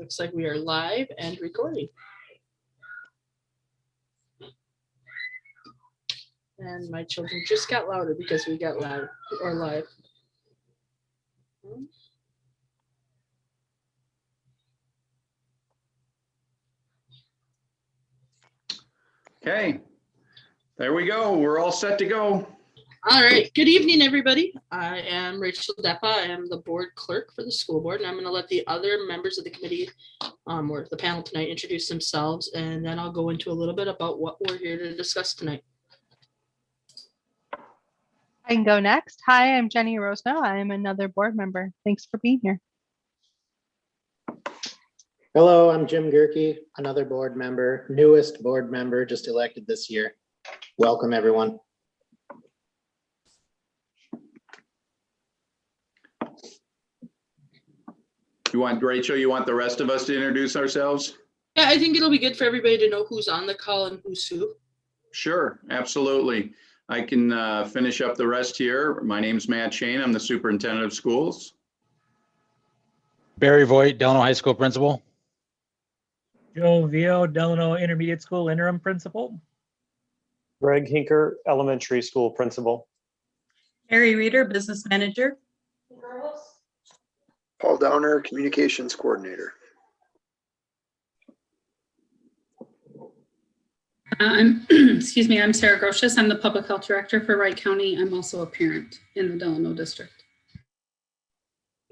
looks like we are live and recording. And my children just got louder because we got loud or live. Okay, there we go. We're all set to go. All right. Good evening, everybody. I am Rachel Deppa. I am the board clerk for the school board, and I'm going to let the other members of the committee or the panel tonight introduce themselves, and then I'll go into a little bit about what we're here to discuss tonight. I can go next. Hi, I'm Jenny Rosno. I am another board member. Thanks for being here. Hello, I'm Jim Gerke, another board member, newest board member, just elected this year. Welcome, everyone. Rachel, you want the rest of us to introduce ourselves? Yeah, I think it'll be good for everybody to know who's on the call and who's who. Sure, absolutely. I can finish up the rest here. My name's Matt Shane. I'm the superintendent of schools. Barry Voigt, Delano High School principal. Joe Vio, Delano Intermediate School interim principal. Greg Hinker, elementary school principal. Harry Reeder, business manager. Paul Downer, communications coordinator. Excuse me, I'm Sarah Grotius. I'm the public health director for Wright County. I'm also a parent in the Delano district.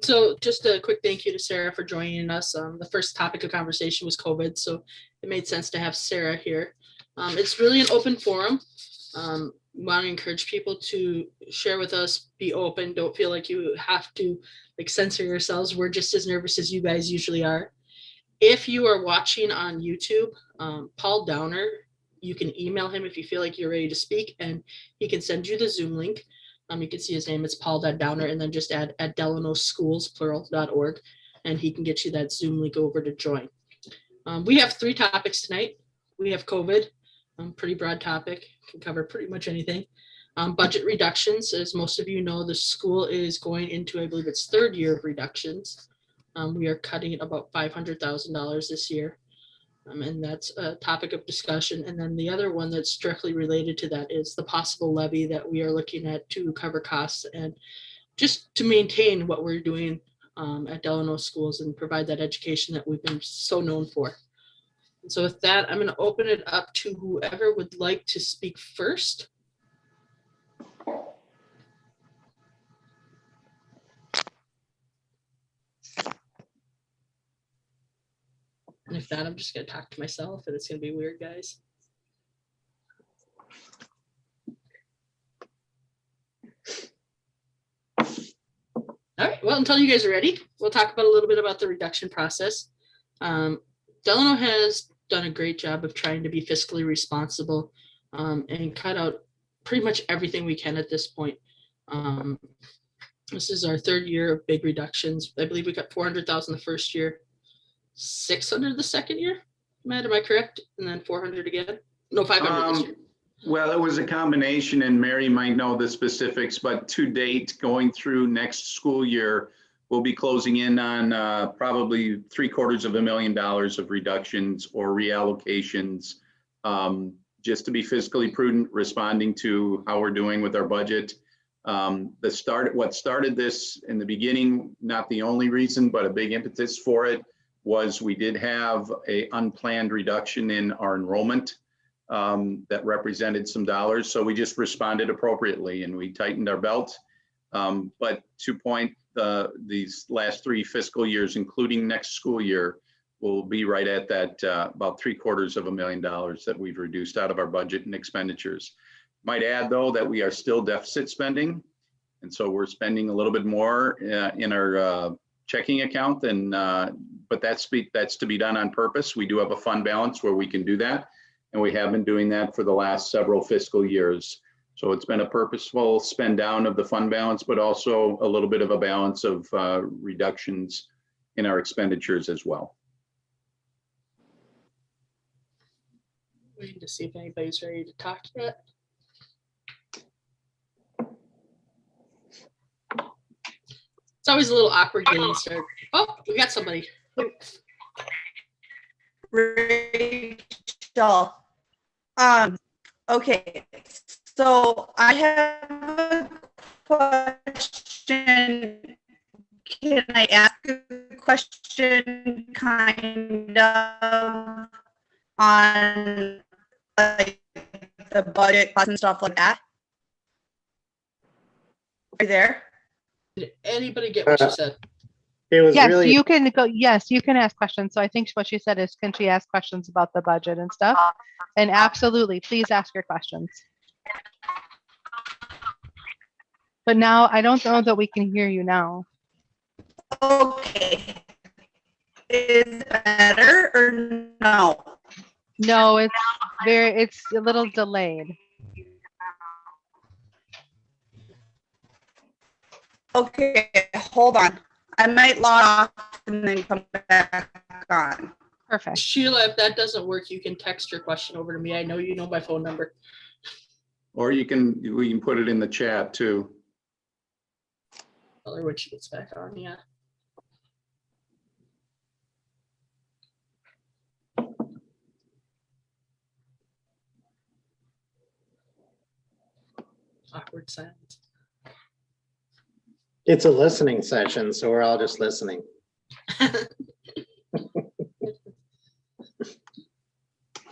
So just a quick thank you to Sarah for joining us. The first topic of conversation was COVID, so it made sense to have Sarah here. It's really an open forum. We want to encourage people to share with us, be open, don't feel like you have to censor yourselves. We're just as nervous as you guys usually are. If you are watching on YouTube, Paul Downer, you can email him if you feel like you're ready to speak, and he can send you the Zoom link. You can see his name, it's Paul.Downer, and then just add at delanoschools.org, and he can get you that Zoom link over to join. We have 3 topics tonight. We have COVID, pretty broad topic, can cover pretty much anything. Budget reductions, as most of you know, the school is going into, I believe it's 3rd year of reductions. We are cutting about $500,000 this year. And that's a topic of discussion. And then the other one that's directly related to that is the possible levy that we are looking at to cover costs and just to maintain what we're doing at Delano schools and provide that education that we've been so known for. And so with that, I'm going to open it up to whoever would like to speak first. And if not, I'm just going to talk to myself and it's going to be weird, guys. All right, well, until you guys are ready, we'll talk about a little bit about the reduction process. Delano has done a great job of trying to be fiscally responsible and cut out pretty much everything we can at this point. This is our 3rd year of big reductions. I believe we got $400,000 the first year. 600 the second year, Matt, am I correct? And then 400 again? No, 500 this year. Well, it was a combination, and Mary might know the specifics, but to date, going through next school year, we'll be closing in on probably $750,000 of reductions or reallocations, just to be fiscally prudent, responding to how we're doing with our budget. What started this in the beginning, not the only reason, but a big impetus for it, was we did have a unplanned reduction in our enrollment that represented some dollars. So we just responded appropriately and we tightened our belt. But to point, these last 3 fiscal years, including next school year, will be right at that about $750,000 that we've reduced out of our budget and expenditures. Might add though that we are still deficit spending. And so we're spending a little bit more in our checking account than, but that's to be done on purpose. We do have a fund balance where we can do that. And we have been doing that for the last several fiscal years. So it's been a purposeful spend down of the fund balance, but also a little bit of a balance of reductions in our expenditures as well. Waiting to see if anybody's ready to talk yet. It's always a little awkward getting started. Oh, we got somebody. Rachel. Okay, so I have a question. Can I ask a question kind of on like the budget costs and stuff like that? Are you there? Did anybody get what she said? It was Yes, really, you can go. Yes, you can ask questions. So I think what she said is, can she ask questions about the budget and stuff? And absolutely, please ask your questions. But now I don't know that we can hear you now. Okay. Is it better or no? No, it's a little delayed. Okay, hold on. I might log off and then come back on. Perfect. Sheila, if that doesn't work, you can text your question over to me. I know you know my phone number. Or we can put it in the chat too. Tell her when she gets back on, yeah. Awkward silence. it's a listening session, so we're all just listening.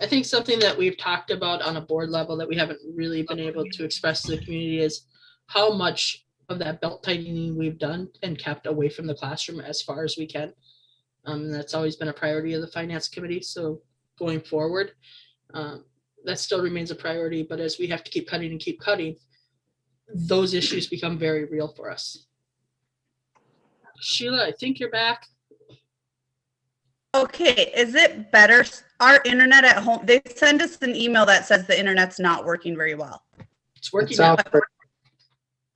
I think something that we've talked about on a board level that we haven't really been able to express to the community is how much of that belt tightening we've done and kept away from the classroom as far as we can. And that's always been a priority of the finance committee. So going forward, that still remains a priority. But as we have to keep cutting, those issues become very real for us. Sheila, I think you're back. Okay, is it better? Our internet at home, they send us an email that says the internet's not working very well. It's It working now. sounds pretty-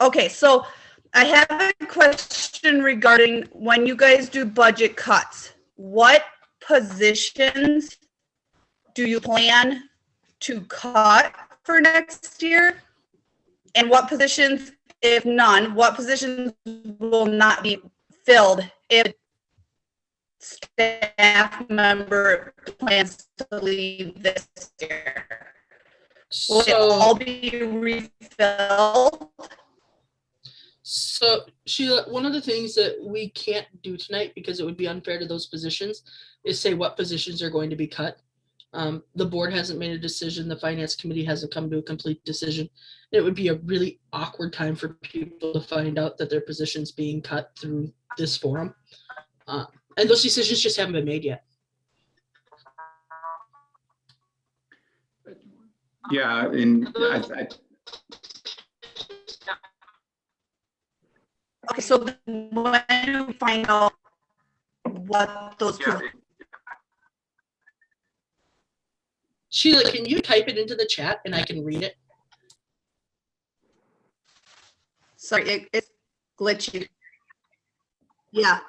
Okay, so I have a question regarding when you guys do budget cuts, what positions do you plan to cut for next year? And what positions, if none, what positions will not be filled if staff member plans to leave this year? Will it all So, be refilled? so Sheila, one of the things that we can't do tonight because it would be unfair to those positions is say what positions are going to be cut. The board hasn't made a decision. The finance committee hasn't come to a complete decision. It would be a really awkward time for people to find out that their position's being cut through this forum. And those decisions just haven't been made yet. Yeah, and I Okay, so when you find out what those, Sheila, can you type it into the chat and I can read it? sorry, it's glitchy. Yeah.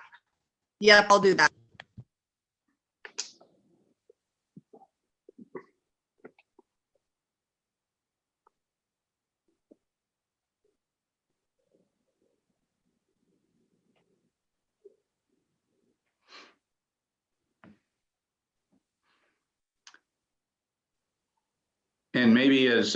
Yep, I'll do that. And maybe as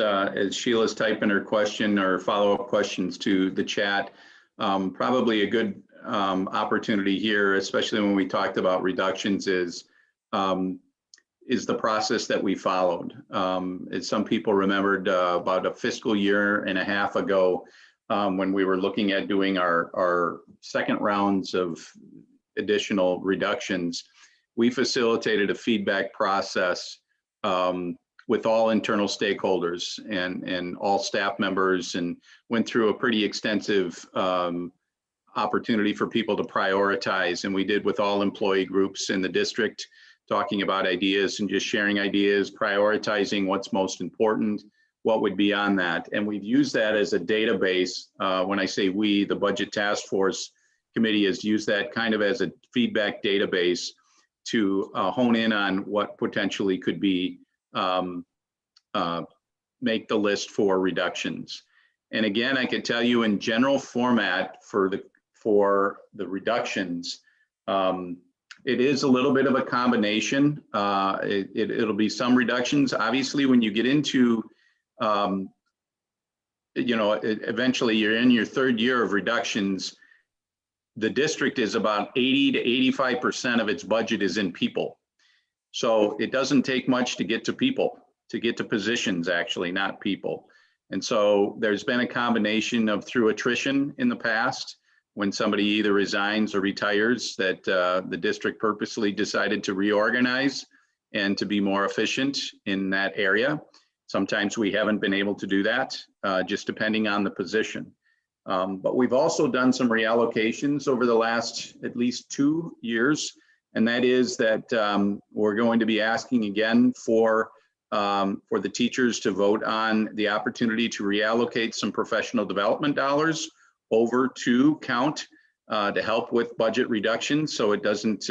Sheila's typing her question or follow-up questions to the chat, probably a good opportunity here, especially when we talked about reductions, is the process that we followed. As some people remembered about a fiscal year and a half ago, when we were looking at doing our second rounds of additional reductions, we facilitated a feedback process with all internal stakeholders and all staff members, and went through a pretty extensive opportunity for people to prioritize. And we did with all employee groups in the district, talking about ideas and just sharing ideas, prioritizing what's most important, what would be on that. And we've used that as a database. When I say we, the Budget Task Force Committee has used that kind of as a feedback database to hone in on what potentially could be make the list for reductions. And again, I can tell you in general format for the reductions, It is a little bit of a combination. It'll be some reductions. Obviously, when you get into, eventually you're in your third year of reductions, the district is about 80 to 85% of its budget is in people. So it doesn't take much to get to people, to get to positions, actually, not people. And so there's been a combination of through attrition in the past, when somebody either resigns or retires, that the district purposely decided to reorganize and to be more efficient in that area. Sometimes we haven't been able to do that, just depending on the position. But we've also done some reallocations over the last at least 2 years. And that is that we're going to be asking again for the teachers to vote on the opportunity to reallocate some professional development dollars over to count to help with budget reductions, so it doesn't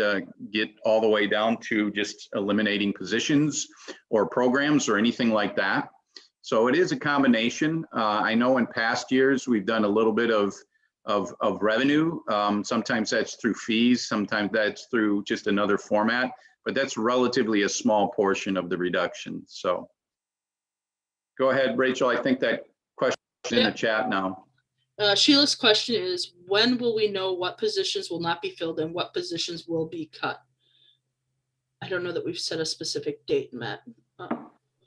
get all the way down to just eliminating positions or programs or anything like that. So it is a combination. I know in past years we've done a little bit of revenue. Sometimes that's through fees, sometimes that's through just another format, but that's relatively a small portion of the reduction. So go ahead, Rachel. I think that question is in the chat now. Sheila's question is, when will we know what positions will not be filled and what positions will be cut? I don't know that we've set a specific date, Matt.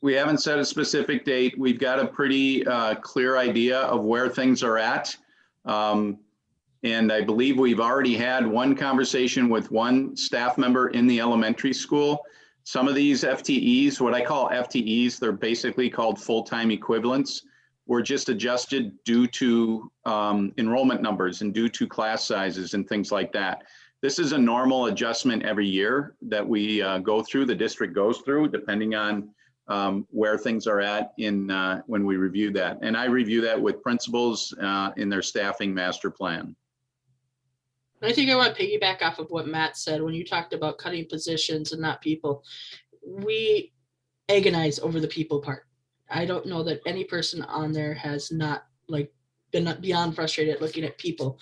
We haven't set a specific date. We've got a pretty clear idea of where things are at. And I believe we've already had one conversation with one staff member in the elementary school. Some of these FTEs, what I call FTEs, they're basically called full-time equivalents, were just adjusted due to enrollment numbers and due to class sizes and things like that. This is a normal adjustment every year that we go through, the district goes through, depending on where things are at in when we review that. And I review that with principals in their staffing master plan. I think I want to piggyback off of what Matt said when you talked about cutting positions and not people. We agonize over the people part. I don't know that any person on there has not been beyond frustrated looking at people.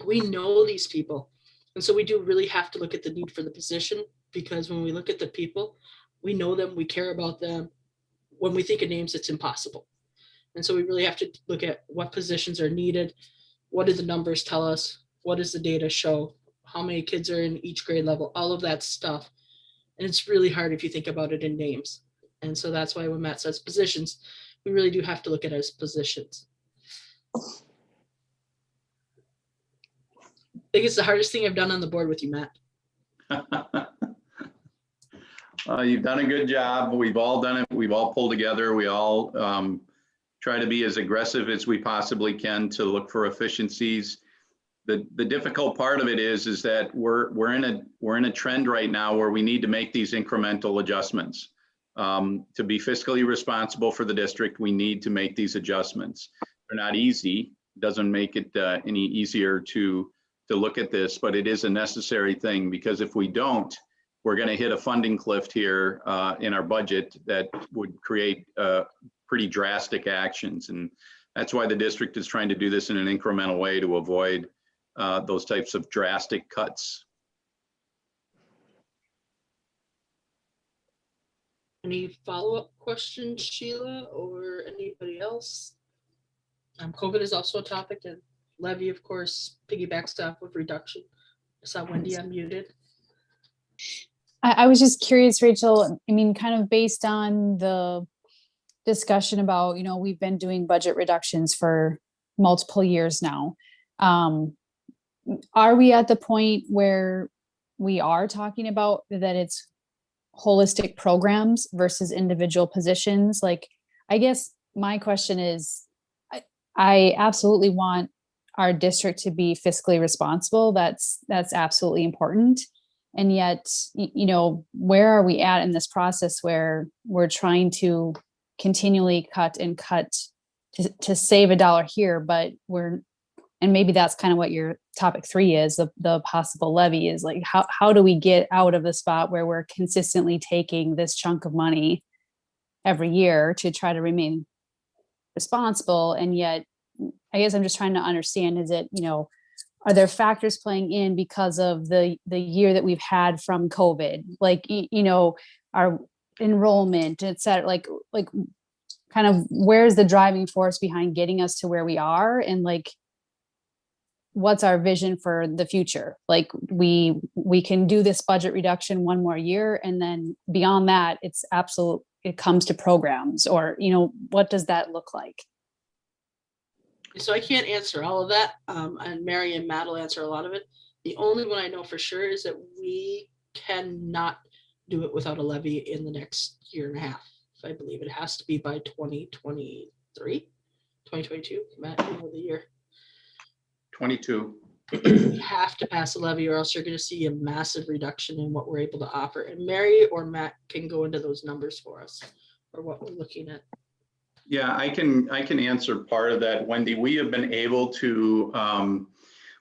We know these people. And so we do really have to look at the need for the position, because when we look at the people, we know them, we care about them. When we think of names, it's impossible. And so we really have to look at what positions are needed. What do the numbers tell us? What does the data show? How many kids are in each grade level? All of that stuff. And it's really hard if you think about it in names. And so that's why when Matt says positions, we really do have to look at it as positions. I think it's the hardest thing I've done on the board with you, Matt. You've done a good job. We've all done it. We've all pulled together. We all try to be as aggressive as we possibly can to look for efficiencies. The difficult part of it is that we're in a trend right now where we need to make these incremental adjustments. To be fiscally responsible for the district, we need to make these adjustments. They're not easy. Doesn't make it any easier to look at this, but it is a necessary thing, because if we don't, we're going to hit a funding cliff here in our budget that would create pretty drastic actions. And that's why the district is trying to do this in an incremental way to avoid those types of drastic cuts. Any follow-up questions, Sheila, or anybody else? COVID is also a topic, and levy, of course, piggybacks off of reduction. I saw Wendy unmuted. I was just curious, Rachel, I mean, kind of based on the discussion about, we've been doing budget reductions for multiple years now. Are we at the point where we are talking about that it's holistic programs versus individual positions? I guess my question is, I absolutely want our district to be fiscally responsible. That's absolutely important. And yet, where are we at in this process where we're trying to continually cut and cut to save a dollar here, but and maybe that's kind of what your topic 3 is, the possible levy is how do we get out of the spot where we're consistently taking this chunk of money every year to try to remain responsible? And yet, I guess I'm just trying to understand, is it, are there factors playing in because of the year that we've had from COVID? Like, you know, our enrollment, et cetera, like kind of where's the driving force behind getting us to where we are? And like, what's our vision for the future? Like we can do this budget reduction one more year. And then beyond that, it comes to programs, or, you know, what does that look like? So I can't answer all of that. And Mary and Matt will answer a lot of it. The only one I know for sure is that we cannot do it without a levy in the next year and a half. I believe it has to be by 2023, 2022. Matt, you know the year. 22. We have to pass a levy, or else you're going to see a massive reduction in what we're able to offer. And Mary or Matt can go into those numbers for us, or what we're looking at. Yeah, I can answer part of that, Wendy. We have been able to,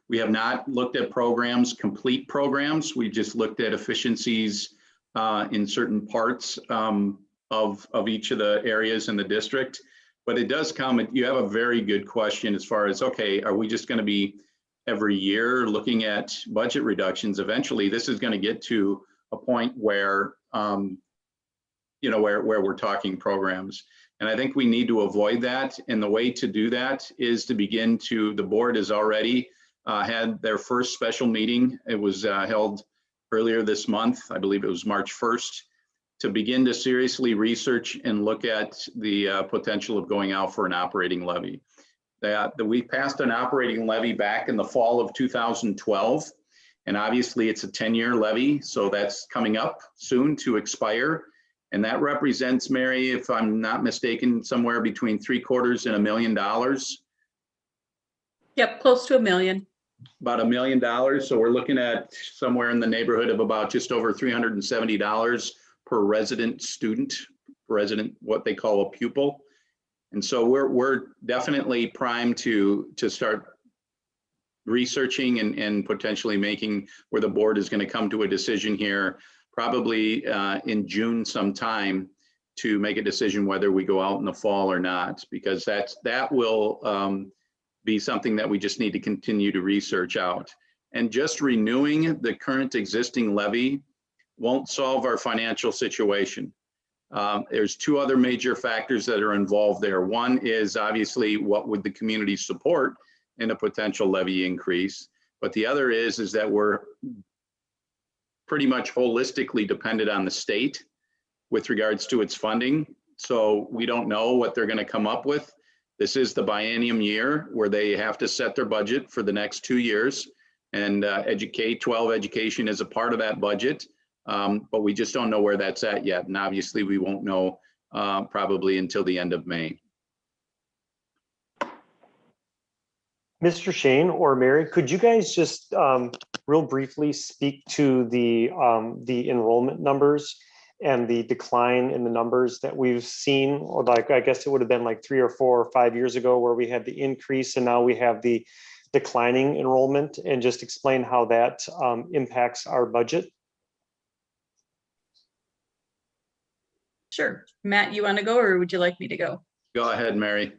we have not looked at programs, complete programs. We just looked at efficiencies in certain parts of each of the areas in the district. But it does come, you have a very good question as far as, okay, are we just going to be every year looking at budget reductions? Eventually, this is going to get to a point where, you know, where we're talking programs. And I think we need to avoid that. And the way to do that is to begin to, the board has already had their first special meeting. It was held earlier this month. I believe it was March 1st, to begin to seriously research and look at the potential of going out for an operating levy. We passed an operating levy back in the fall of 2012. And obviously it's a 10-year levy. So that's coming up soon to expire. And that represents, Mary, if I'm not mistaken, somewhere between $750,000 and $1 million. Yep, close to $1 million. About $1 million. So we're looking at somewhere in the neighborhood of about just over $370 per resident student, what they call a pupil. And so we're definitely primed to start researching and potentially making where the board is going to come to a decision here, probably in June sometime, to make a decision whether we go out in the fall or not, because that will be something that we just need to continue to research out. And just renewing the current existing levy won't solve our financial situation. There's two other major factors that are involved there. One is obviously what would the community support in a potential levy increase, but the other is that we're pretty much holistically dependent on the state with regards to its funding. So we don't know what they're going to come up with. This is the biennium year where they have to set their budget for the next 2 years, and K-12 education is a part of that budget. But we just don't know where that's at yet. And obviously we won't know probably until the end of May. Mr. Shane or Mary, could you guys just real briefly speak to the enrollment numbers and the decline in the numbers that we've seen? Or like, I guess it would have been like 3 or 4 or 5 years ago where we had the increase and now we have the declining enrollment, and just explain how that impacts our budget. Sure. Matt, you want to go, or would you like me to go? Go ahead, Mary.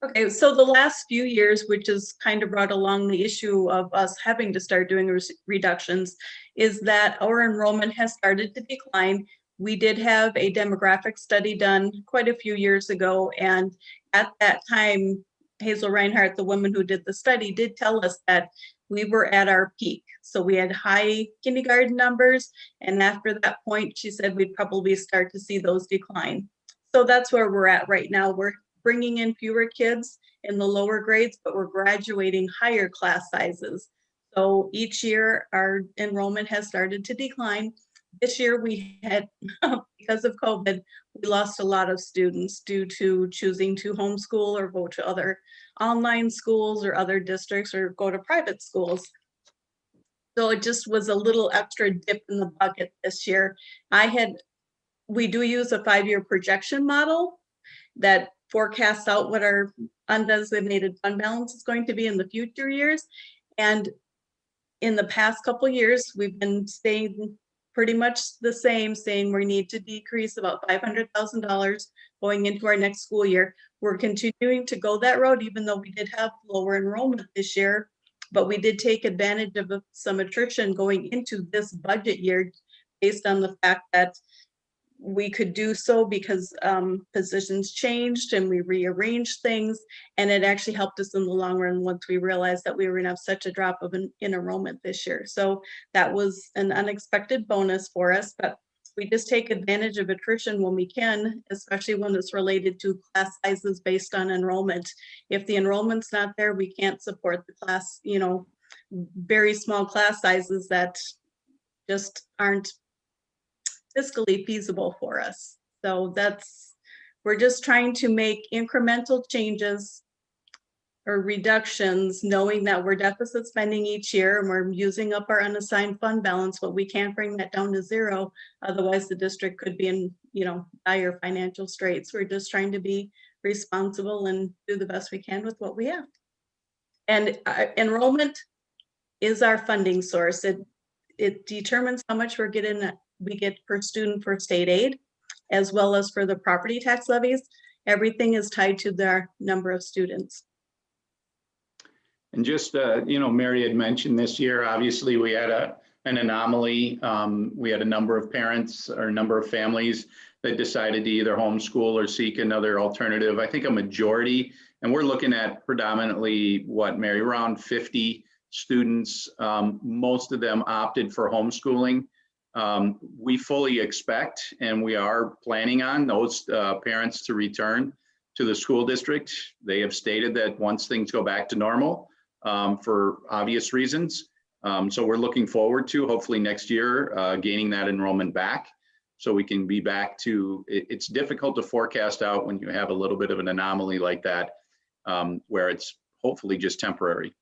Okay, so the last few years, which has kind of brought along the issue of us having to start doing reductions, is that our enrollment has started to decline. We did have a demographic study done quite a few years ago, and at that time, Hazel Reinhardt, the woman who did the study, did tell us that we were at our peak. So we had high kindergarten numbers, and after that point, she said we'd probably start to see those decline. So that's where we're at right now. We're bringing in fewer kids in the lower grades, but we're graduating higher class sizes. So each year our enrollment has started to decline. This year we had, because of COVID, we lost a lot of students due to choosing to homeschool or go to other online schools or other districts or go to private schools. So it just was a little extra dip in the bucket this year. We do use a 5-year projection model that forecasts out what our undesignated fund balance is going to be in the future years. And in the past couple of years, we've been staying pretty much the same, saying we need to decrease about $500,000 going into our next school year. We're continuing to go that road, even though we did have lower enrollment this year. But we did take advantage of some attrition going into this budget year based on the fact that we could do so because positions changed and we rearranged things. And it actually helped us in the long run once we realized that we were gonna have such a drop of in enrollment this year. So that was an unexpected bonus for us, but we just take advantage of attrition when we can, especially when it's related to class sizes based on enrollment. If the enrollment's not there, we can't support the class, you know, very small class sizes that just aren't fiscally feasible for us. So we're just trying to make incremental changes or reductions, knowing that we're deficit spending each year and we're using up our unassigned fund balance, but we can't bring that down to zero. Otherwise the district could be in, you know, dire financial straits. We're just trying to be responsible and do the best we can with what we have. And enrollment is our funding source. It determines how much we get per student for state aid, as well as for the property tax levies. Everything is tied to their number of students. And just, you know, Mary had mentioned this year, obviously we had an anomaly. We had a number of parents or a number of families that decided to either homeschool or seek another alternative. I think a majority, and we're looking at predominantly what, Mary, around 50 students. Most of them opted for homeschooling. We fully expect, and we are planning on those parents to return to the school district. They have stated that once things go back to normal, for obvious reasons. So we're looking forward to hopefully next year gaining that enrollment back so we can be back to, it's difficult to forecast out when you have a little bit of an anomaly like that, where it's hopefully just temporary.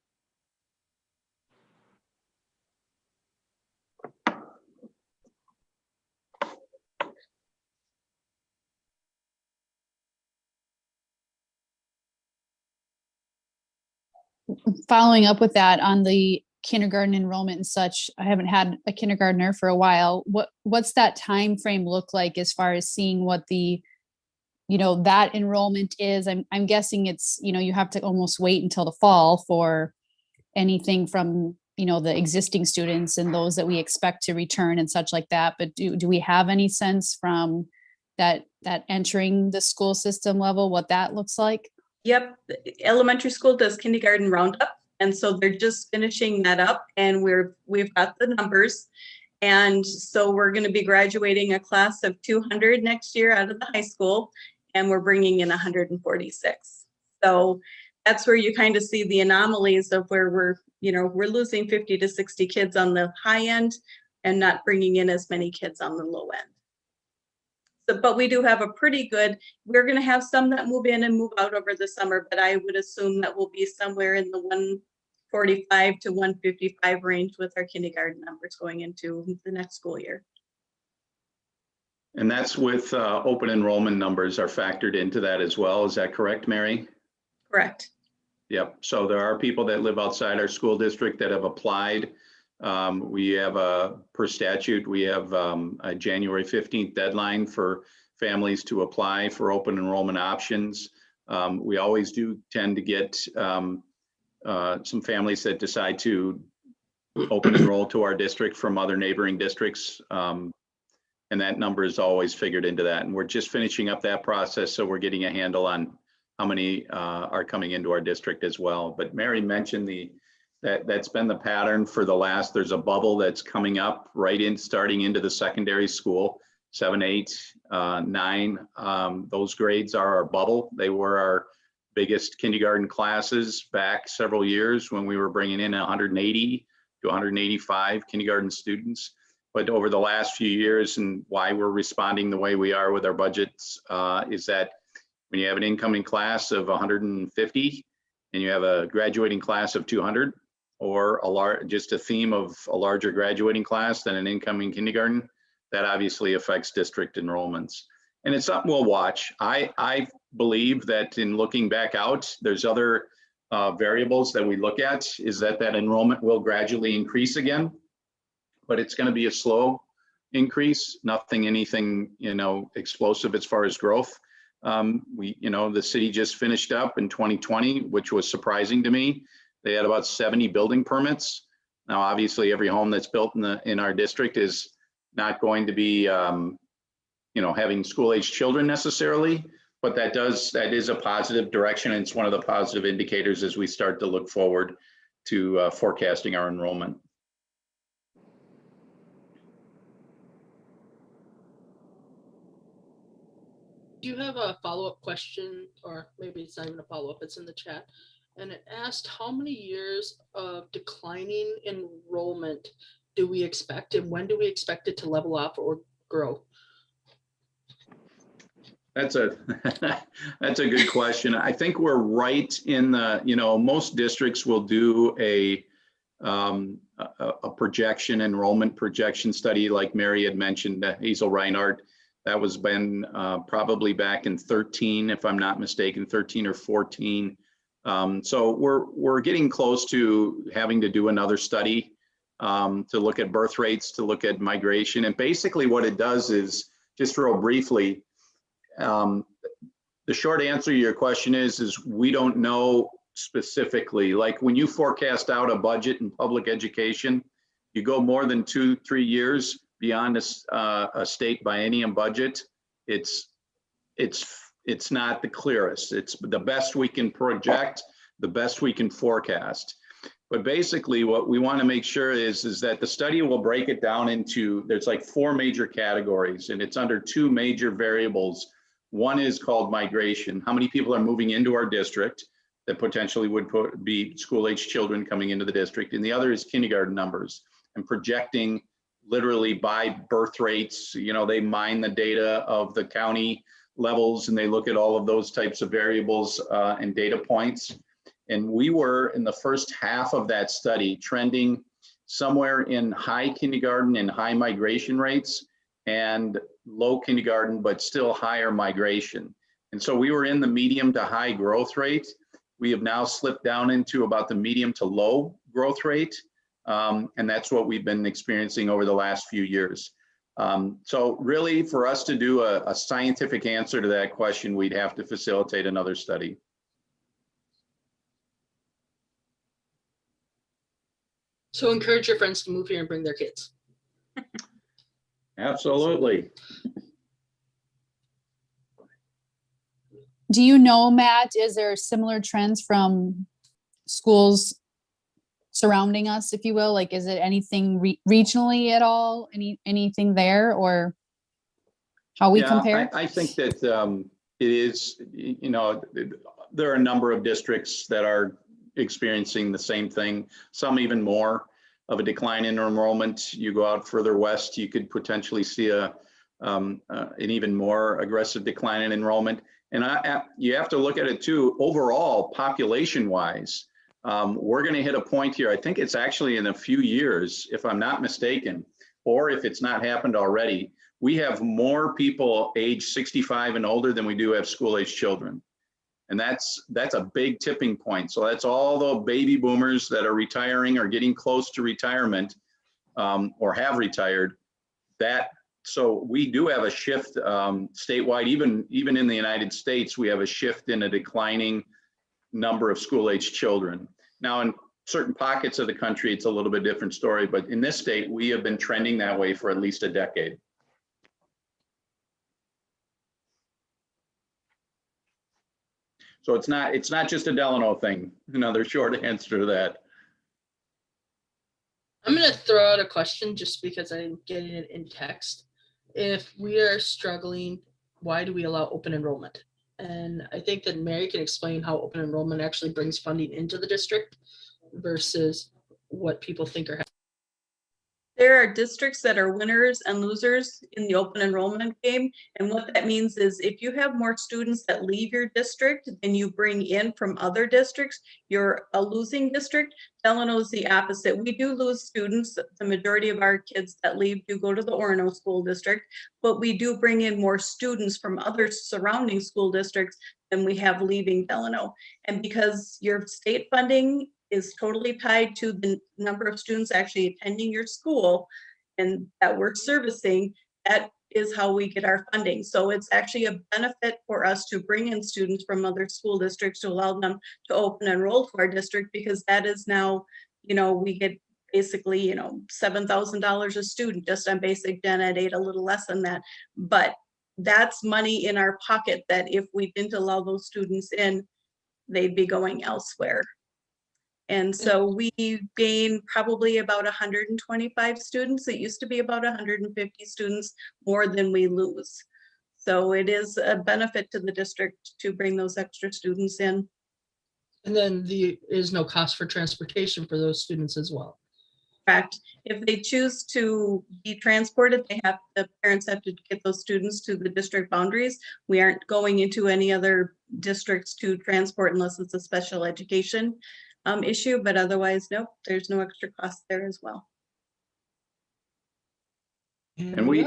Following up with that on the kindergarten enrollment and such, I haven't had a kindergartner for a while. What's that time frame look like as far as seeing what the, you know, that enrollment is? I'm guessing it's, you know, you have to almost wait until the fall for anything from, you know, the existing students and those that we expect to return and such like that. But do we have any sense from that entering the school system level, what that looks like? Yep, elementary school does kindergarten roundup, and so they're just finishing that up, and we've got the numbers, and so we're going to be graduating a class of 200 next year out of the high school, and we're bringing in 146. So that's where you kind of see the anomalies of where we're losing 50 to 60 kids on the high end and not bringing in as many kids on the low end. But we do have a pretty good, we're going to have some that move in and move out over the summer, but I would assume that we'll be somewhere in the 145 to 155 range with our kindergarten numbers going into the next school year. And that's with open enrollment numbers are factored into that as well. Is that correct, Mary? Correct. Yep. So there are people that live outside our school district that have applied. We have per statute, we have a January 15th deadline for families to apply for open enrollment options. We always do tend to get some families that decide to open enroll to our district from other neighboring districts. And that number is always figured into that. And we're just finishing up that process. So we're getting a handle on how many are coming into our district as well. But Mary mentioned that's been the pattern for the last, there's a bubble that's coming up starting into the secondary school, 7, 8, 9. Those grades are our bubble. They were our biggest kindergarten classes back several years when we were bringing in 180 to 185 kindergarten students. But over the last few years, and why we're responding the way we are with our budgets, is that when you have an incoming class of 150 and you have a graduating class of 200, or just a theme of a larger graduating class than an incoming kindergarten, that obviously affects district enrollments. And it's something we'll watch. I believe that in looking back out, there's other variables that we look at, is that enrollment will gradually increase again, but it's going to be a slow increase, anything, explosive as far as growth. The city just finished up in 2020, which was surprising to me. They had about 70 building permits. Now, obviously, every home that's built in our district is not going to be, having school-age children necessarily, but that is a positive direction. And it's one of the positive indicators as we start to look forward to forecasting our enrollment. Do you have a follow-up question, or maybe it's not even a follow-up, it's in the chat. And it asked, how many years of declining enrollment do we expect, and when do we expect it to level off or grow? That's a good question. I think we're right in the, most districts will do a projection, enrollment projection study, like Mary had mentioned, Hazel Reinhardt. That was been probably back in 13, if I'm not mistaken, 13 or 14. So we're getting close to having to do another study to look at birth rates, to look at migration. And basically what it does is, just real briefly, the short answer to your question is we don't know specifically. Like when you forecast out a budget in public education, you go more than 2-3 years beyond a state biennium budget, it's not the clearest. It's the best we can project, the best we can forecast. But basically what we want to make sure is that the study will break it down into, there's like 4 major categories, and it's under 2 major variables. One is called migration. How many people are moving into our district that potentially would be school-age children coming into the district? And the other is kindergarten numbers, and projecting literally by birth rates. They mine the data of the county levels, and they look at all of those types of variables and data points. And we were in the first half of that study trending somewhere in high kindergarten and high migration rates, and low kindergarten, but still higher migration. And so we were in the medium to high growth rate. We have now slipped down into about the medium to low growth rate. And that's what we've been experiencing over the last few years. So really, for us to do a scientific answer to that question, we'd have to facilitate another study. So encourage your friends to move here and bring their kids. Absolutely. Do you know, Matt, is there similar trends from schools surrounding us, if you will? Like, is it anything regionally at all? Anything there, or how we compare? I think that it is, there are a number of districts that are experiencing the same thing, some even more of a decline in enrollment. You go out further west, you could potentially see an even more aggressive decline in enrollment. And you have to look at it too, overall, population-wise. We're going to hit a point here. I think it's actually in a few years, if I'm not mistaken, or if it's not happened already, we have more people age 65 and older than we do have school-age children. And that's a big tipping point. So that's all the baby boomers that are retiring or getting close to retirement or have retired. So we do have a shift statewide, even in the United States, we have a shift in a declining number of school-age children. Now, in certain pockets of the country, it's a little bit different story, but in this state, we have been trending that way for at least a decade. So it's not just a Delano thing. Another short answer to that. I'm going to throw out a question just because I'm getting it in text. If we are struggling, why do we allow open enrollment? And I think that Mary can explain how open enrollment actually brings funding into the district versus what people think are happening. There are districts that are winners and losers in the open enrollment game. And what that means is if you have more students that leave your district than you bring in from other districts, you're a losing district. Delano is the opposite. We do lose students. The majority of our kids that leave do go to the Orono School District, but we do bring in more students from other surrounding school districts than we have leaving Delano. And because your state funding is totally tied to the number of students actually attending your school and that we're servicing, that is how we get our funding. So it's actually a benefit for us to bring in students from other school districts to allow them to open enroll to our district, because that is now, we get basically, $7,000 a student just on basic gen ed 8, a little less than that. But that's money in our pocket that if we didn't allow those students in, they'd be going elsewhere. And so we gain probably about 125 students. It used to be about 150 students more than we lose. So it is a benefit to the district to bring those extra students in. And then there is no cost for transportation for those students as well. Correct. If they choose to be transported, the parents have to get those students to the district boundaries. We aren't going into any other districts to transport unless it's a special education issue, but otherwise, nope, there's no extra cost there as well. And we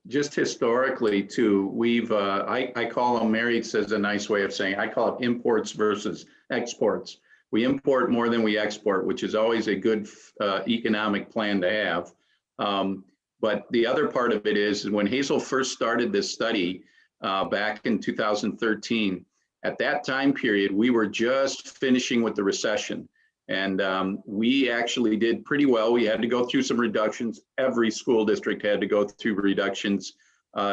just historically too, we've, I call them, Mary says a nice way of saying, I call it imports versus exports. We import more than we export, which is always a good economic plan to have. But the other part of it is when Hazel first started this study back in 2013, at that time period, we were just finishing with the recession. And we actually did pretty well. We had to go through some reductions. Every school district had to go through reductions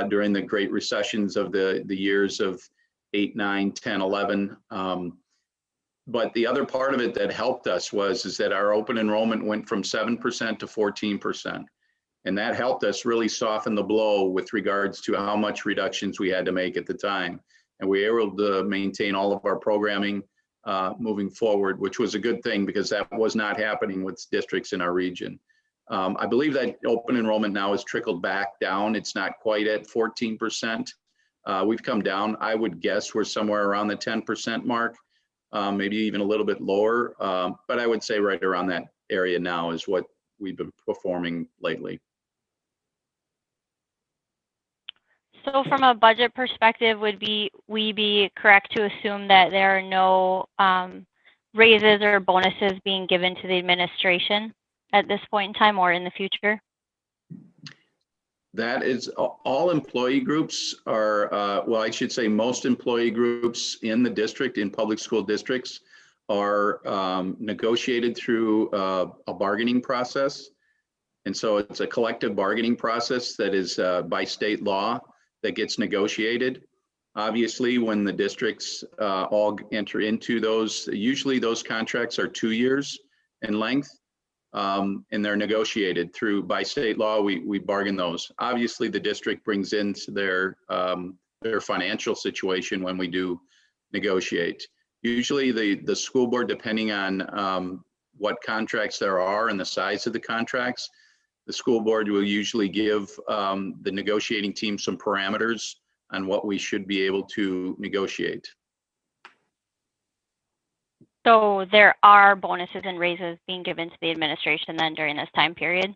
during the great recessions of the years of 8, 9, 10, 11. But the other part of it that helped us is that our open enrollment went from 7% to 14%. And that helped us really soften the blow with regards to how much reductions we had to make at the time. And we were able to maintain all of our programming moving forward, which was a good thing because that was not happening with districts in our region. I believe that open enrollment now has trickled back down. It's not quite at 14%. We've come down. I would guess we're somewhere around the 10% mark, maybe even a little bit lower. But I would say right around that area now is what we've been performing lately. So from a budget perspective, would we be correct to assume that there are no raises or bonuses being given to the administration at this point in time or in the future? That is, all employee groups are, well, I should say most employee groups in the district, in public school districts, are negotiated through a bargaining process. And so it's a collective bargaining process that is by state law that gets negotiated. Obviously, when the districts all enter into those, usually those contracts are 2 years in length, and they're negotiated through by state law. We bargain those. Obviously, the district brings into their financial situation when we do negotiate. Usually, the school board, depending on what contracts there are and the size of the contracts, the school board will usually give the negotiating team some parameters on what we should be able to negotiate. So there are bonuses and raises being given to the administration then during this time period?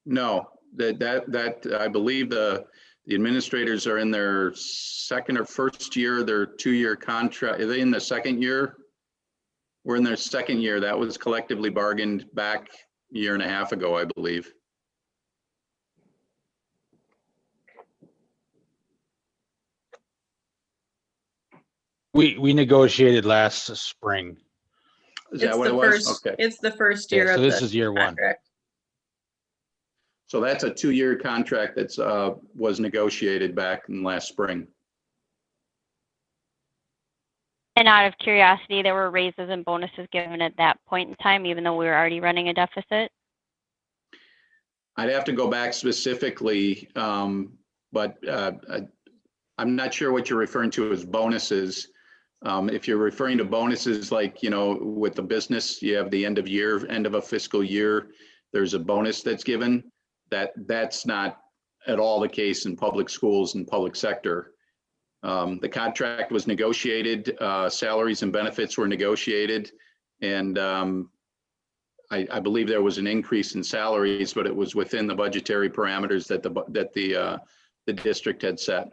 No, that I believe the administrators are in their second or first year, their 2-year contract. Are they in the second year? We're in their second year. That was collectively bargained back a year and a half ago, I believe. We negotiated last spring. Is that what it was? Okay. It's the first year Yeah, so of this the is year one. contract. So that's a 2-year contract that's was negotiated back in last spring. And out of curiosity, there were raises and bonuses given at that point in time, even though we were already running a deficit? I'd have to go back specifically, but I'm not sure what you're referring to as bonuses. If you're referring to bonuses like, you know, with the business, you have the end of a fiscal year, there's a bonus that's given. That's not at all the case in public schools and public sector. The contract was negotiated, salaries and benefits were negotiated, and I believe there was an increase in salaries, but it was within the budgetary parameters that the district had set.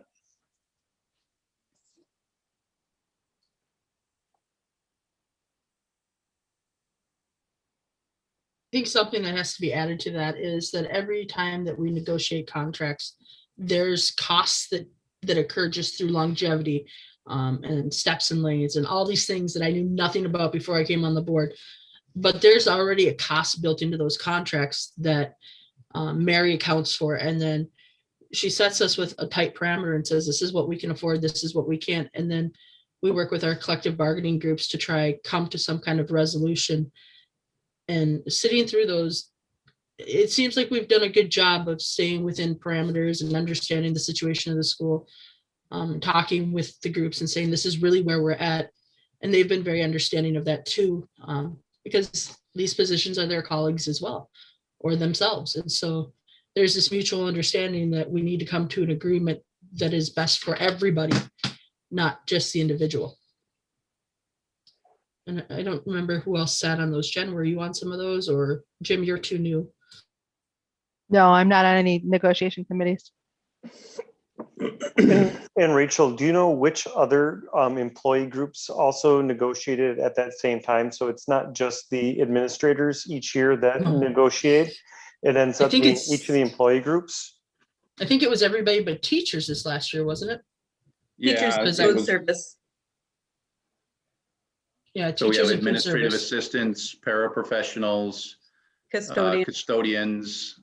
think something that has to be added to that is that every time that we negotiate contracts, there's costs that occur just through longevity, and steps and lanes and all these things that I knew nothing about before I came on the board. But there's already a cost built into those contracts that Mary accounts for. And then she sets us with a tight parameter and says, this is what we can afford, this is what we can't. And then we work with our collective bargaining groups to try come to some kind of resolution. And sitting through those, it seems like we've done a good job of staying within parameters and understanding the situation of the school, talking with the groups and saying, this is really where we're at. And they've been very understanding of that too, because these positions are their colleagues as well, or themselves. And so there's this mutual understanding that we need to come to an agreement that is best for everybody, not just the individual. And I don't remember who else sat on those. Jen, were you on some of those, or Jim, you're too new? No, I'm not on any negotiation committees. And Rachel, do you know which other employee groups also negotiated at that same time? So it's not just the administrators each year that negotiate. It ends up being each of the employee groups. I think it was everybody but teachers this last year, wasn't it? Yeah, Teachers food service. Yeah, so we have teachers and food administrative service. assistants, paraprofessionals, Custodian. custodians,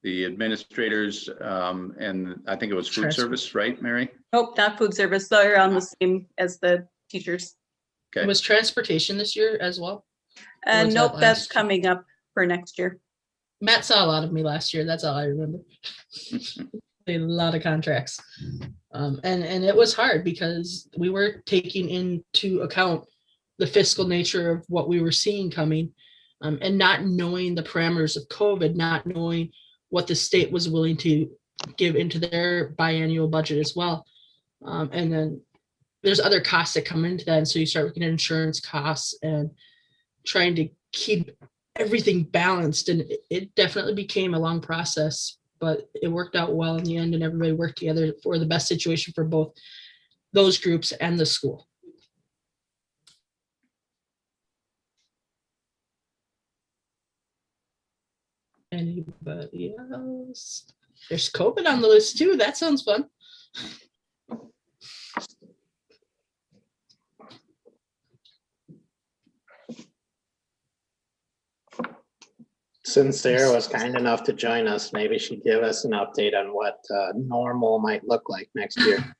the administrators, and I think it was food Transport. service, right, Mary? Nope, not food service. They're on the same as the teachers. Okay. Was transportation this year as well? Or And was that nope, that's last year? coming up for next year. Matt saw a lot of me last year. That's all I remember. A lot of contracts. And it was hard because we were taking into account the fiscal nature of what we were seeing coming, and not knowing the parameters of COVID, not knowing what the state was willing to give into their biannual budget as well. And then there's other costs that come into that. And so you start looking at insurance costs and trying to keep everything balanced. And it definitely became a long process, but it worked out well in the end, and everybody worked together for the best situation for both those groups and the school. Anybody else? There's COVID on the list too. That sounds fun. Since Sarah was kind enough to join us, maybe she'd give us an update on what normal might look like next year.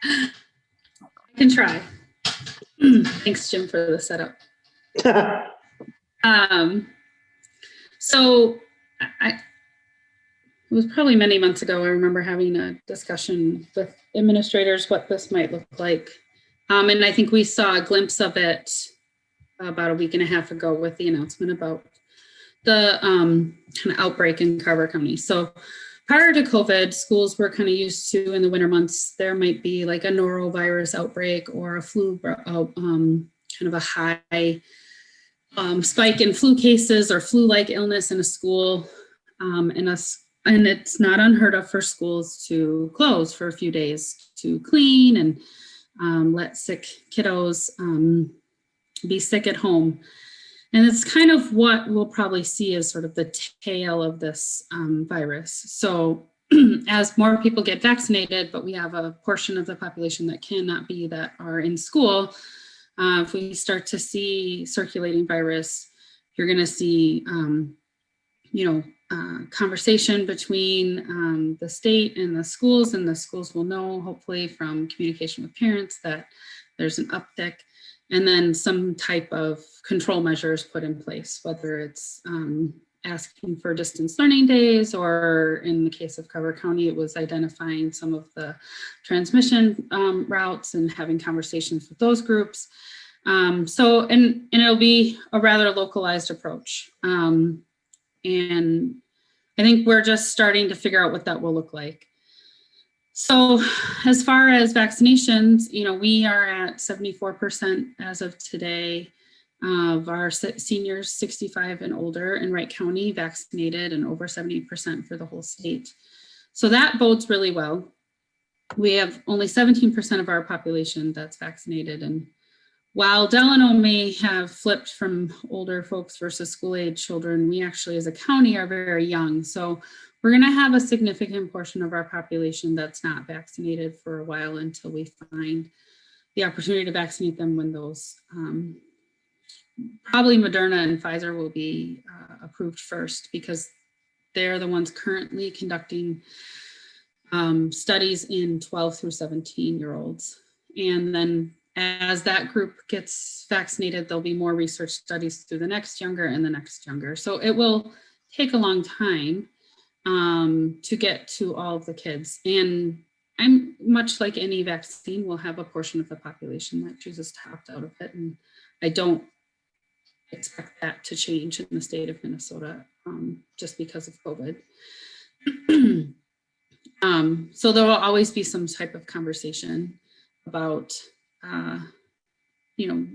I can try. Thanks, Jim, for the setup. So it was probably many months ago. I remember having a discussion with administrators what this might look like. And I think we saw a glimpse of it about a week and a half ago with the announcement about the kind of outbreak in Carver County. So prior to COVID, schools were kind of used to, in the winter months, there might be like a norovirus outbreak or a flu, kind of a high spike in flu cases or flu-like illness in a school. And it's not unheard of for schools to close for a few days to clean and let sick kiddos be sick at home. And it's kind of what we'll probably see as sort of the tail of this virus. So as more people get vaccinated, but we have a portion of the population that cannot be, that are in school, if we start to see circulating virus, you're going to see, conversation between the state and the schools will know, hopefully from communication with parents, that there's an uptick, and then some type of control measures put in place, whether it's asking for distance learning days, or in the case of Carver County, it was identifying some of the transmission routes and having conversations with those groups. And it'll be a rather localized approach. And I think we're just starting to figure out what that will look like. So as far as vaccinations, we are at 74% as of today of our seniors 65 and older in Wright County vaccinated, and over 70% for the whole state. So that bodes really well. We have only 17% of our population that's vaccinated, and while Delano may have flipped from older folks versus school age children, we actually as a county are very young. So we're going to have a significant portion of our population that's not vaccinated for a while until we find the opportunity to vaccinate them when those probably Moderna and Pfizer will be approved first, because they're the ones currently conducting studies in 12 through 17-year-olds. And then as that group gets vaccinated, there'll be more research studies through the next younger and the next younger. So it will take a long time to get to all of the kids. And I'm much like any vaccine, will have a portion of the population that chooses to opt out of it. And I don't expect that to change in the state of Minnesota just because of COVID. So there will always be some type of conversation about, you know,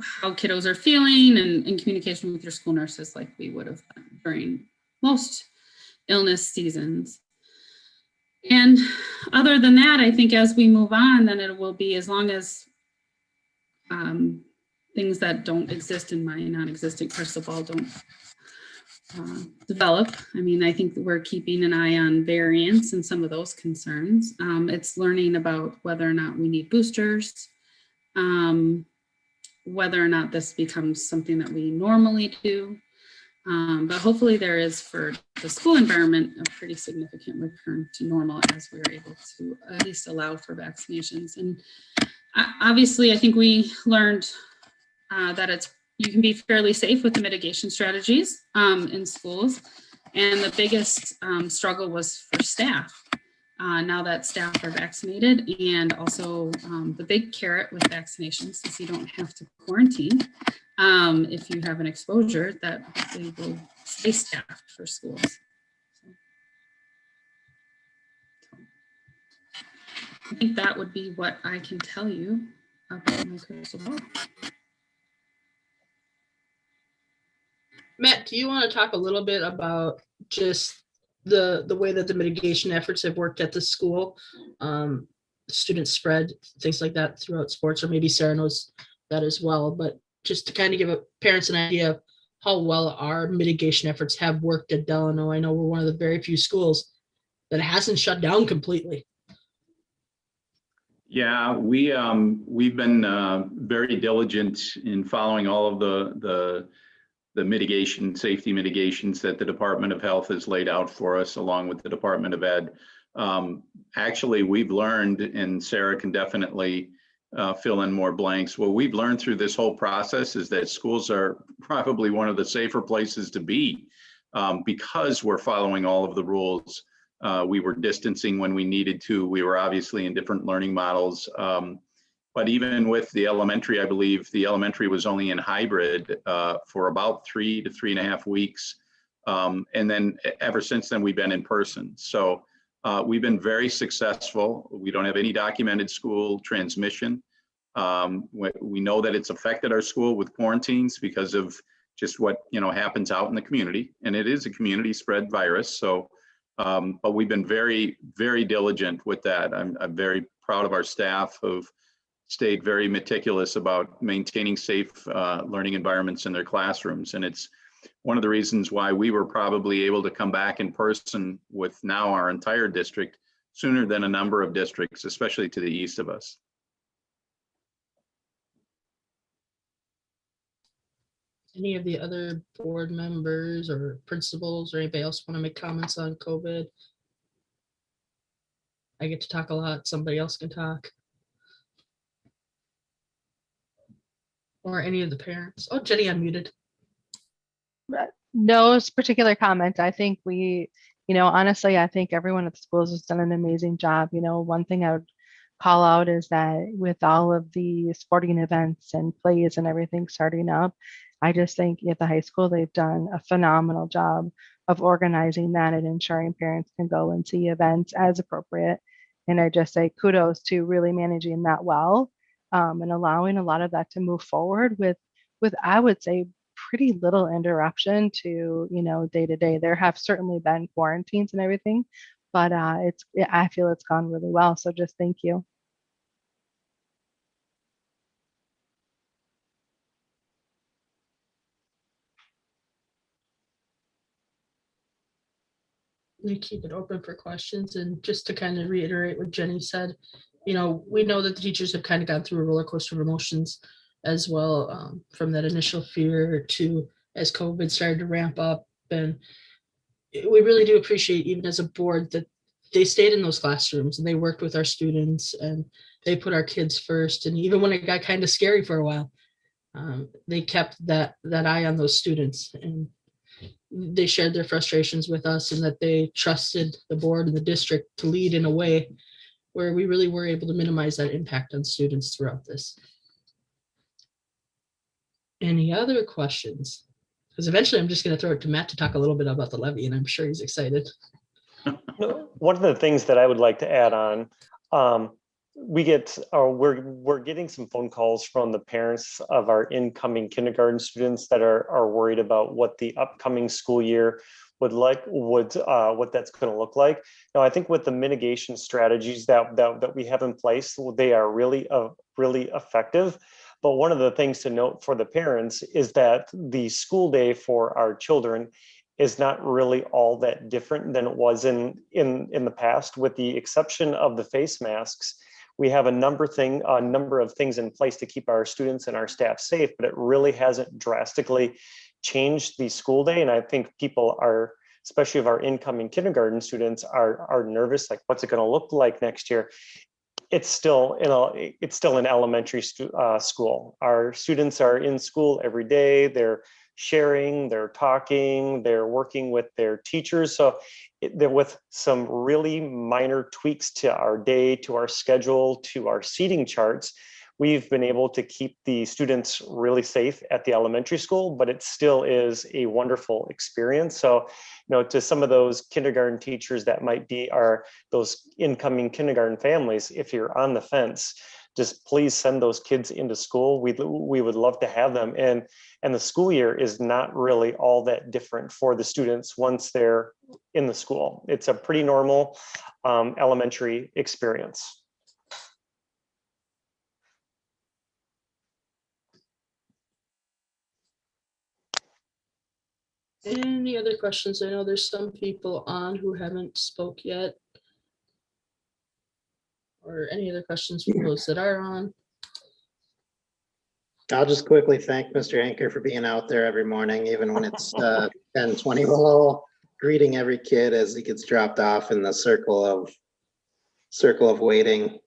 how kiddos are feeling, and communication with your school nurses like we would have during most illness seasons. And other than that, I think as we move on, then it will be, as long as things that don't exist in my non-existent crystal ball don't develop. I mean, I think that we're keeping an eye on variants and some of those concerns. It's learning about whether or not we need boosters, whether or not this becomes something that we normally do. But hopefully there is, for the school environment, a pretty significant return to normal as we're able to at least allow for vaccinations. And obviously, I think we learned that you can be fairly safe with the mitigation strategies in schools. And the biggest struggle was for staff. Now that staff are vaccinated, and also the big carrot with vaccinations is you don't have to quarantine if you have an exposure, that they will stay staffed for schools. I think that would be what I can tell you about my crystal ball. Matt, do you want to talk a little bit about just the way that the mitigation efforts have worked at the school, student spread, things like that throughout sports, or maybe Sarah knows that as well, but just to kind of give parents an idea of how well our mitigation efforts have worked at Delano. I know we're one of the very few schools that hasn't shut down completely. Yeah, we've been very diligent in following all of the safety mitigations that the Department of Health has laid out for us, along with the Department of Ed. Actually, we've learned, and Sarah can definitely fill in more blanks. What we've learned through this whole process is that schools are probably one of the safer places to be because we're following all of the rules. We were distancing when we needed to. We were obviously in different learning models. But even with the elementary, I believe the elementary was only in hybrid for about 3 to 3.5 weeks. And then ever since then, we've been in person. So we've been very successful. We don't have any documented school transmission. We know that it's affected our school with quarantines because of just what happens out in the community. And it is a community spread virus. So, but we've been very, very diligent with that. I'm very proud of our staff who've stayed very meticulous about maintaining safe learning environments in their classrooms. And it's one of the reasons why we were probably able to come back in person with now our entire district sooner than a number of districts, especially to the east of us. Any of the other board members or principals or anybody else want to make comments on COVID? I get to talk a lot. Somebody else can talk. Or any of the parents. Oh, Jenny unmuted. No particular comment. I think honestly, I think everyone at the schools has done an amazing job. One thing I would call out is that with all of the sporting events and plays and everything starting up, I just think at the high school, they've done a phenomenal job of organizing that and ensuring parents can go and see events as appropriate. And I just say kudos to really managing that well. And allowing a lot of that to move forward with I would say pretty little interruption to day to day. There have certainly been quarantines and everything, but I feel it's gone really well. So just thank you. we keep it open for questions. And just to kind of reiterate what Jenny said, we know that the teachers have kind of gone through a roller coaster of emotions as well, from that initial fear to as COVID started to ramp up. And we really do appreciate, even as a board, that they stayed in those classrooms and they worked with our students and they put our kids first. And even when it got kind of scary for a while, they kept that eye on those students, and they shared their frustrations with us, and that they trusted the board and the district to lead in a way where we really were able to minimize that impact on students throughout this. Any other questions? Because eventually I'm just going to throw it to Matt to talk a little bit about the levy, and I'm sure he's excited. One of the things that I would like to add on, we're getting some phone calls from the parents of our incoming kindergarten students that are worried about what the upcoming school year what that's going to look like. Now, I think with the mitigation strategies that we have in place, they are really effective. But one of the things to note for the parents is that the school day for our children is not really all that different than it was in the past, with the exception of the face masks. We have a number of things in place to keep our students and our staff safe, but it really hasn't drastically changed the school day. And I think people are, especially of our incoming kindergarten students, are nervous, like, what's it going to look like next year? It's still an elementary school. Our students are in school every day. They're sharing, they're talking, they're working with their teachers. So with some really minor tweaks to our day, to our schedule, to our seating charts, we've been able to keep the students really safe at the elementary school, but it still is a wonderful experience. So, to some of those kindergarten teachers that might be those incoming kindergarten families, if you're on the fence, just please send those kids into school. We would love to have them. And the school year is not really all that different for the students once they're in the school. It's a pretty normal elementary experience. Any other questions? I know there's some people on who haven't spoke yet. Or any other questions for those that are on? I'll just quickly thank Mr. Anker for being out there every morning, even when it's 10, 20 below, greeting every kid as he gets dropped off in the circle of waiting.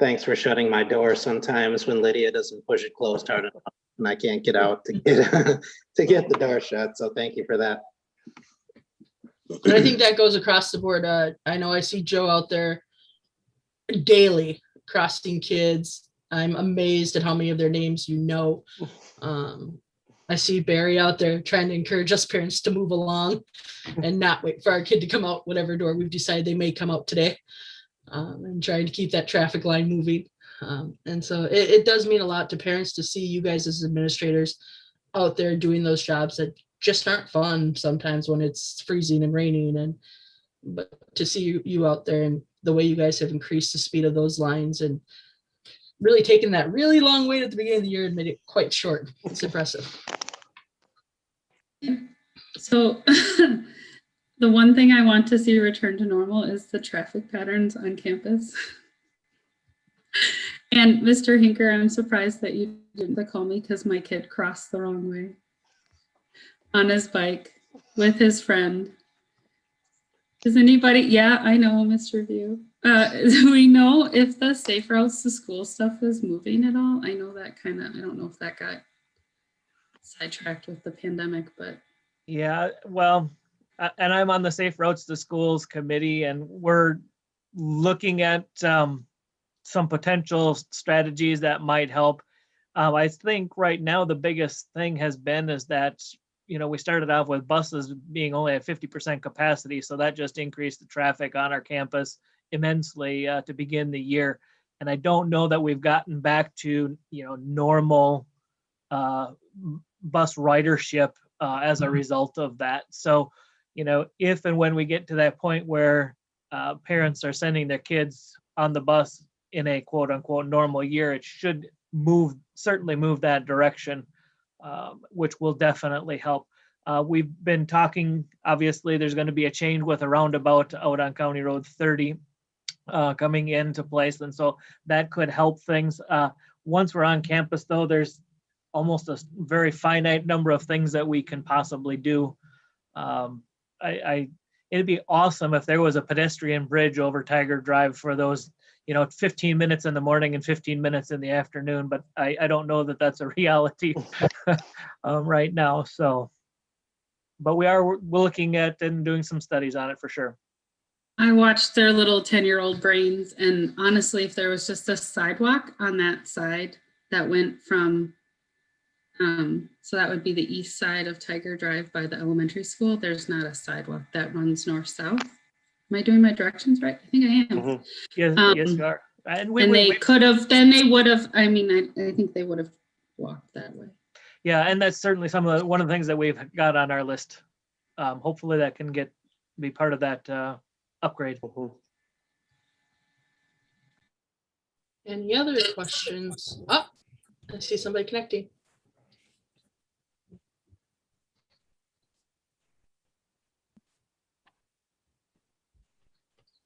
Thanks for shutting my door sometimes when Lydia doesn't push it closed hard enough and I can't get out to get the door shut. So thank you for that. And I think that goes across the board. I know I see Joe out there daily crossing kids. I'm amazed at how many of their names you know. I see Barry out there trying to encourage us parents to move along and not wait for our kid to come out whatever door we've decided they may come out today, and trying to keep that traffic line moving. And so it does mean a lot to parents to see you guys as administrators out there doing those jobs that just aren't fun sometimes when it's freezing and raining, but to see you out there and the way you guys have increased the speed of those lines and really taken that really long wait at the beginning of the year and made it quite short. It's impressive. So the one thing I want to see return to normal is the traffic patterns on campus. And Mr. Hinker, I'm surprised that you didn't call me because my kid crossed the wrong way on his bike with his friend. Does anybody? Yeah, I know, Mr. View. Do we know if the safe routes to school stuff is moving at all? I know that I don't know if that got sidetracked with the pandemic, but. Yeah, well, and I'm on the Safe Routes to Schools committee, and we're looking at some potential strategies that might help. I think right now the biggest thing has been is that, we started off with buses being only at 50% capacity. So that just increased the traffic on our campus immensely to begin the year. And I don't know that we've gotten back to, normal bus ridership as a result of that. So, if and when we get to that point where parents are sending their kids on the bus in a quote unquote normal year, it should certainly move that direction, which will definitely help. We've been talking, obviously, there's going to be a change with a roundabout out on County Road 30 coming into place. And so that could help things. Once we're on campus, though, there's almost a very finite number of things that we can possibly do. It'd be awesome if there was a pedestrian bridge over Tiger Drive for those, 15 minutes in the morning and 15 minutes in the afternoon, but I don't know that that's a reality right now. So, but we're looking at and doing some studies on it for sure. I watched their little 10-year-old brains, and honestly, if there was just a sidewalk on that side that went from, so that would be the east side of Tiger Drive by the elementary school. There's not a sidewalk that runs north-south. Am I doing my directions right? I think I am. Mhm. Yes, you are. And they could have, then they would have, I think they would have walked that way. Yeah, and that's certainly one of the things that we've got on our list. Hopefully that can be part of that upgrade. Any other questions? Oh, I see somebody connecting.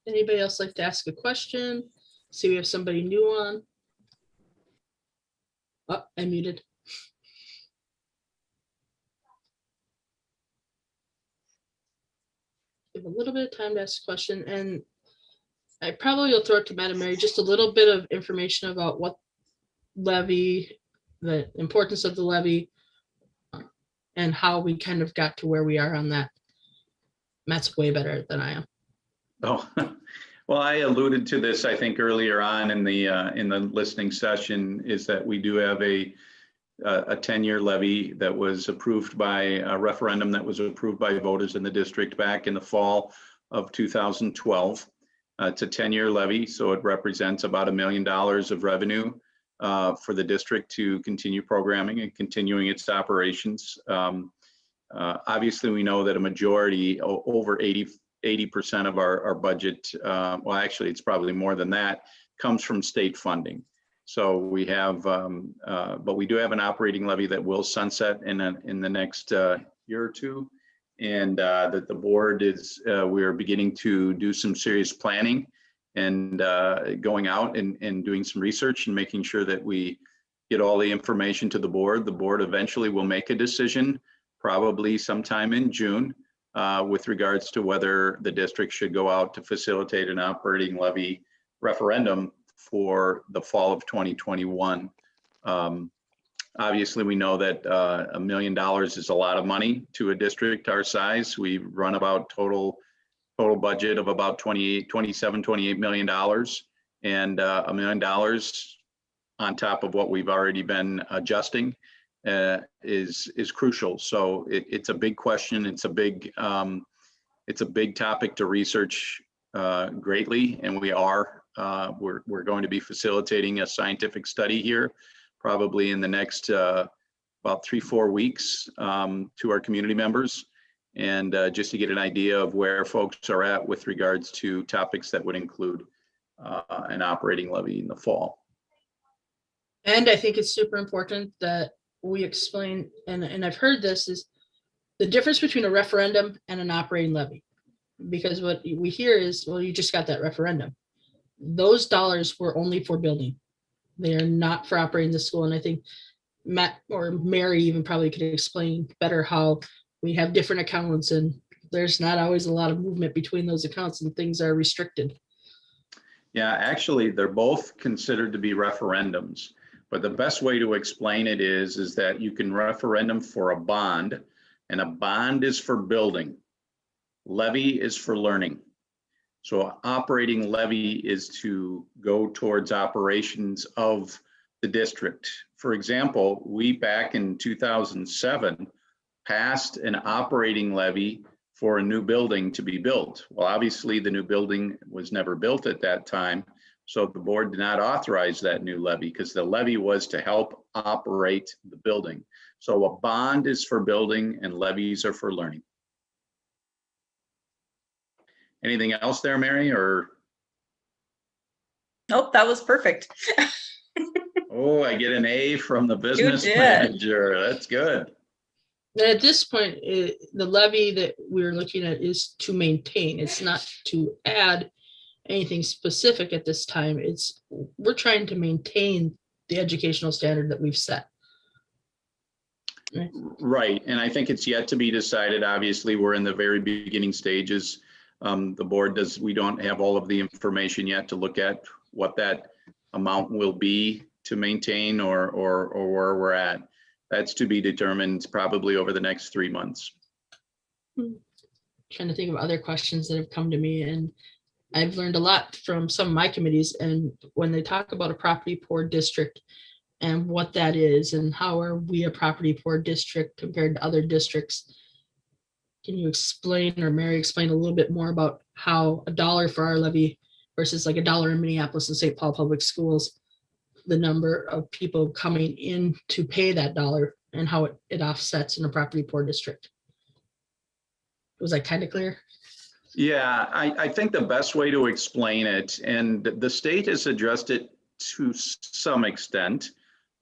Anybody else like to ask a question? See, we have somebody new on. Oh, I muted. Give a little bit of time to ask a question, and I probably will throw it to Madam Mary, just a little bit of information about what levy, the importance of the levy, and how we kind of got to where we are on that. Matt's way better than I am. Oh, well, I alluded to this, I think, earlier on in the listening session, is that we do have a 10-year levy that was approved by a referendum that was approved by voters in the district back in the fall of 2012. It's a 10-year levy, so it represents about $1 million of revenue for the district to continue programming and continuing its operations. Obviously, we know that a majority, over 80% of our budget, well, actually, it's probably more than that, comes from state funding. So we have, but we do have an operating levy that will sunset in the next year or two. And that the board is, we're beginning to do some serious planning and going out and doing some research and making sure that we get all the information to the board. The board eventually will make a decision, probably sometime in June, with regards to whether the district should go out to facilitate an operating levy referendum for the fall of 2021. Obviously, we know that $1 million is a lot of money to a district our size. We run about total budget of about $28 million, and $1 million on top of what we've already been adjusting is crucial. So it's a big question. It's a big topic to research greatly, and we're going to be facilitating a scientific study here, probably in the next about 3-4 weeks, to our community members, and just to get an idea of where folks are at with regards to topics that would include an operating levy in the fall. And I think it's super important that we explain, and I've heard this, is the difference between a referendum and an operating levy. Because what we hear is, well, you just got that referendum. Those dollars were only for building. They are not for operating the school. And I think Matt or Mary even probably could explain better how we have different accounts and there's not always a lot of movement between those accounts and things are restricted. Yeah, actually, they're both considered to be referendums. But the best way to explain it is that you can referendum for a bond, and a bond is for building. Levy is for learning. So operating levy is to go towards operations of the district. For example, we back in 2007 passed an operating levy for a new building to be built. Well, obviously the new building was never built at that time. So the board did not authorize that new levy because the levy was to help operate the building. So a bond is for building and levies are for learning. Anything else there, Mary, or? Nope, that was perfect. Oh, I get an A from the business did. manager. That's good. And at this point, the levy that we're looking at is to maintain. It's not to add anything specific at this time. We're trying to maintain the educational standard that we've set. Right, and I think it's yet to be decided. Obviously, we're in the very beginning stages. The board we don't have all of the information yet to look at what that amount will be to maintain or where we're at. That's to be determined probably over the next 3 months. Trying to think of other questions that have come to me, and I've learned a lot from some of my committees. And when they talk about a property poor district and what that is and how are we a property poor district compared to other districts, can you explain, or Mary explain a little bit more about how $1 for our levy versus like $1 in Minneapolis and St. Paul Public Schools, the number of people coming in to pay that $1 and how it offsets in a property poor district? Was that kind of clear? Yeah, I think the best way to explain it, and the state has addressed it to some extent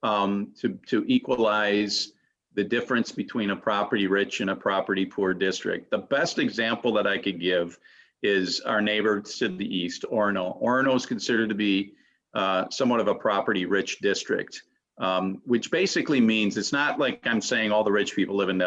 to equalize the difference between a property rich and a property poor district. The best example that I could give is our neighbors to the east, Orono. Orono is considered to be somewhat of a property rich district, which basically means it's not like I'm saying all the rich people live in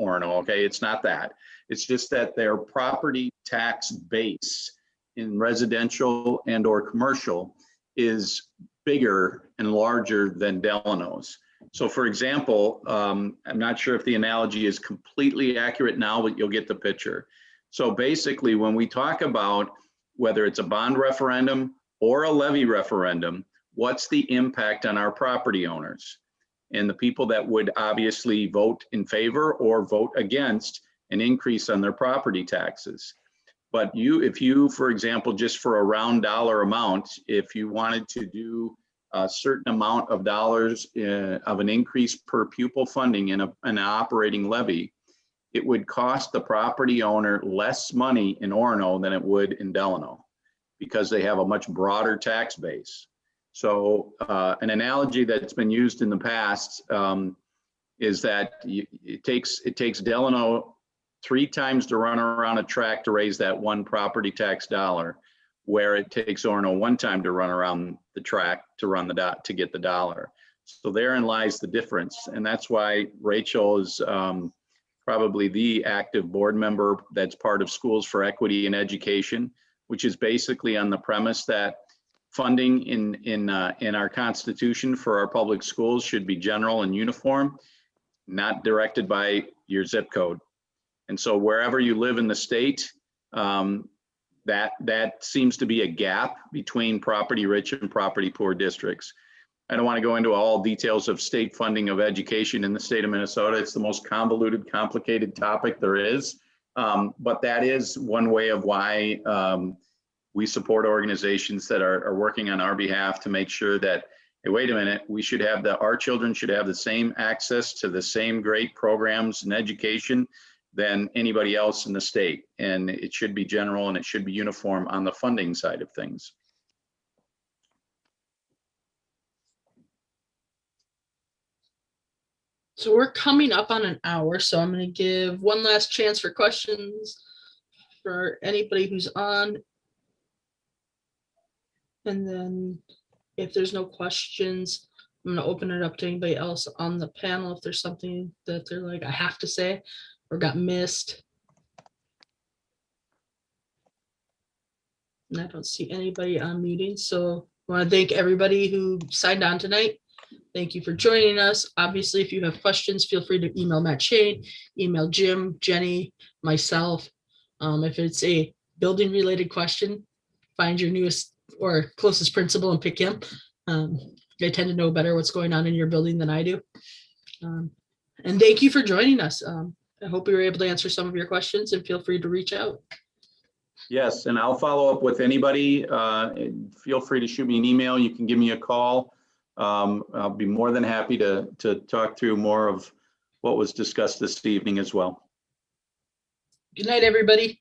Orono, okay? It's not that. It's just that their property tax base in residential and or commercial is bigger and larger than Delano's. So for example, I'm not sure if the analogy is completely accurate now, but you'll get the picture. So basically, when we talk about whether it's a bond referendum or a levy referendum, what's the impact on our property owners and the people that would obviously vote in favor or vote against an increase on their property taxes? But if you, for example, just for a round dollar amount, if you wanted to do a certain amount of dollars of an increase per pupil funding in an operating levy, it would cost the property owner less money in Orono than it would in Delano because they have a much broader tax base. So an analogy that's been used in the past is that it takes Delano 3 times to run around a track to raise that one property tax dollar, where it takes Orono 1 time to run around the track to get the dollar. So therein lies the difference. And that's why Rachel is probably the active board member that's part of Schools for Equity in Education, which is basically on the premise that funding in our Constitution for our public schools should be general and uniform, not directed by your zip code. And so wherever you live in the state, that seems to be a gap between property rich and property poor districts. I don't want to go into all details of state funding of education in the state of Minnesota. It's the most convoluted, complicated topic there is. But that is one way of why we support organizations that are working on our behalf to make sure that, hey, wait a minute, our children should have the same access to the same great programs and education than anybody else in the state. And it should be general and it should be uniform on the funding side of things. So we're coming up on an hour, so I'm going to give one last chance for questions for anybody who's on. And then if there's no questions, I'm going to open it up to anybody else on the panel if there's something that they're like, I have to say or got missed. And I don't see anybody on meeting, so I want to thank everybody who signed on tonight. Thank you for joining us. Obviously, if you have questions, feel free to email Matt Shane, email Jim, Jenny, myself. If it's a building related question, find your newest or closest principal and pick him. They tend to know better what's going on in your building than I do. And thank you for joining us. I hope we were able to answer some of your questions, and feel free to reach out. Yes, and I'll follow up with anybody. Feel free to shoot me an email. You can give me a call. I'll be more than happy to talk through more of what was discussed this evening as well. Good night, everybody.